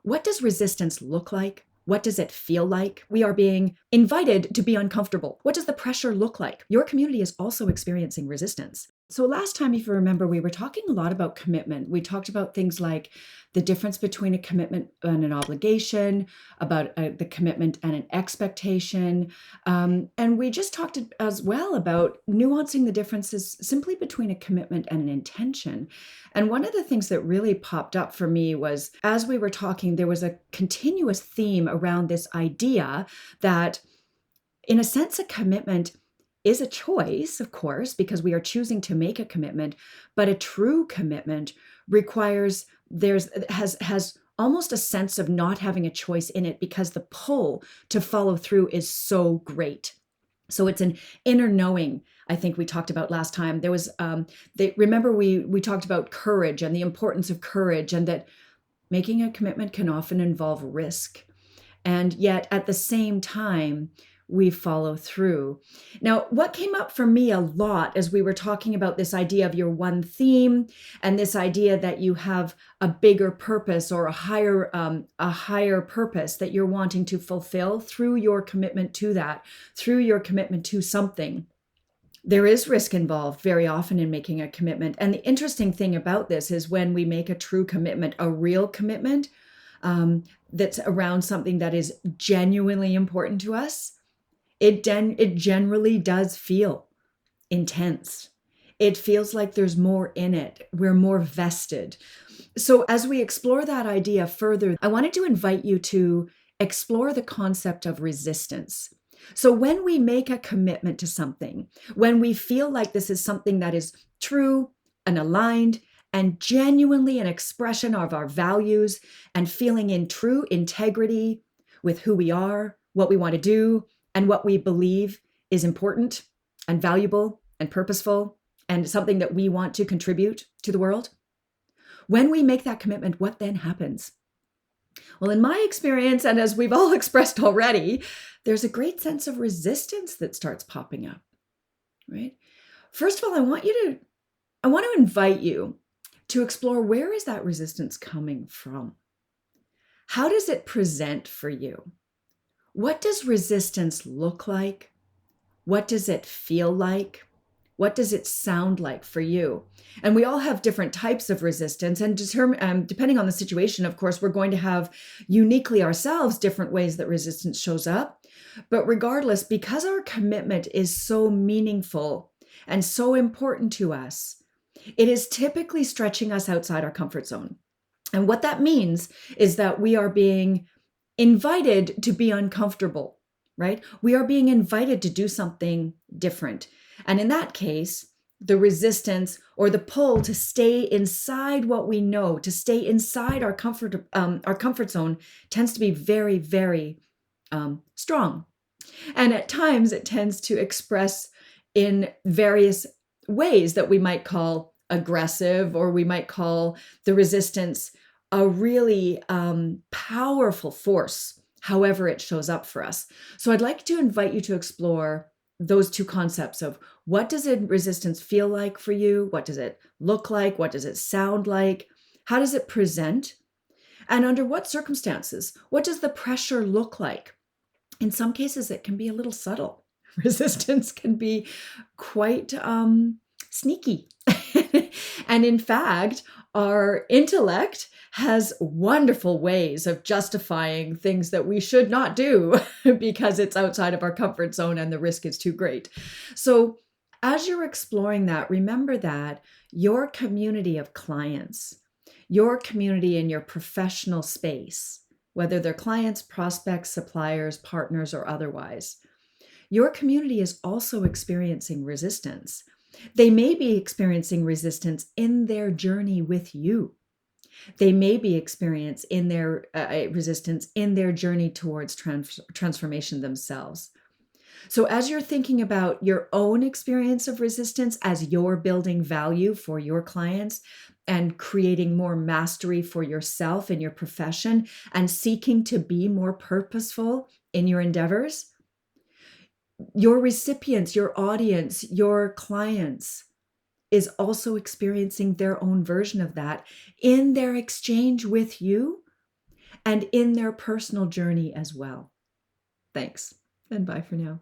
What does resistance look like? What does it feel like? We are being invited to be uncomfortable. What does the pressure look like? Your community is also experiencing resistance. So, last time, if you remember, we were talking a lot about commitment. We talked about things like the difference between a commitment and an obligation, about the commitment and an expectation. And we just talked as well about nuancing the differences simply between a commitment and an intention. And one of the things that really popped up for me was as we were talking, there was a continuous theme around this idea that, in a sense, a commitment is a choice, of course, because we are choosing to make a commitment, but a true commitment requires has almost a sense of not having a choice in it because the pull to follow through is so great. So it's an inner knowing. I think we talked about last time. There was remember we talked about courage and the importance of courage, and that making a commitment can often involve risk. And yet at the same time, we follow through. Now, what came up for me a lot as we were talking about this idea of your one theme and this idea that you have a bigger purpose or a higher purpose that you're wanting to fulfill through your commitment to that, through your commitment to something. There is risk involved very often in making a commitment. And the interesting thing about this is when we make a true commitment, a real commitment, that's around something that is genuinely important to us, it generally does feel intense. It feels like there's more in it. We're more vested. So as we explore that idea further, I wanted to invite you to explore the concept of resistance. So when we make a commitment to something, when we feel like this is something that is true and aligned and genuinely an expression of our values and feeling in true integrity with who we are, what we want to do, and what we believe is important and valuable and purposeful and something that we want to contribute to the world. When we make that commitment, what then happens? Well, in my experience, and as we've all expressed already, there's a great sense of resistance that starts popping up, right? First of all, I want to invite you to explore, where is that resistance coming from? How does it present for you? What does resistance look like? What does it feel like? What does it sound like for you? And we all have different types of resistance, and depending on the situation, of course, we're going to have uniquely ourselves different ways that resistance shows up. But regardless, because our commitment is so meaningful and so important to us, it is typically stretching us outside our comfort zone. And what that means is that we are being invited to be uncomfortable, right? We are being invited to do something different. And in that case, the resistance or the pull to stay inside what we know, to stay inside our comfort zone, tends to be very, very strong. And at times it tends to express in various ways that we might call aggressive, or we might call the resistance a really powerful force, however it shows up for us. So I'd like to invite you to explore those two concepts of, what does a resistance feel like for you? What does it look like? What does it sound like? How does it present? And under what circumstances? What does the pressure look like? In some cases, it can be a little subtle. Resistance can be quite sneaky. And in fact, our intellect has wonderful ways of justifying things that we should not do because it's outside of our comfort zone and the risk is too great. So as you're exploring that, remember that your community of clients, your community in your professional space, whether they're clients, prospects, suppliers, partners, or otherwise, your community is also experiencing resistance. They may be experiencing resistance in their journey with you. They may be experiencing their resistance in their journey towards transformation themselves. So as you're thinking about your own experience of resistance as you're building value for your clients and creating more mastery for yourself in your profession and seeking to be more purposeful in your endeavors, your recipients, your audience, your clients is also experiencing their own version of that in their exchange with you and in their personal journey as well. Thanks, and bye for now.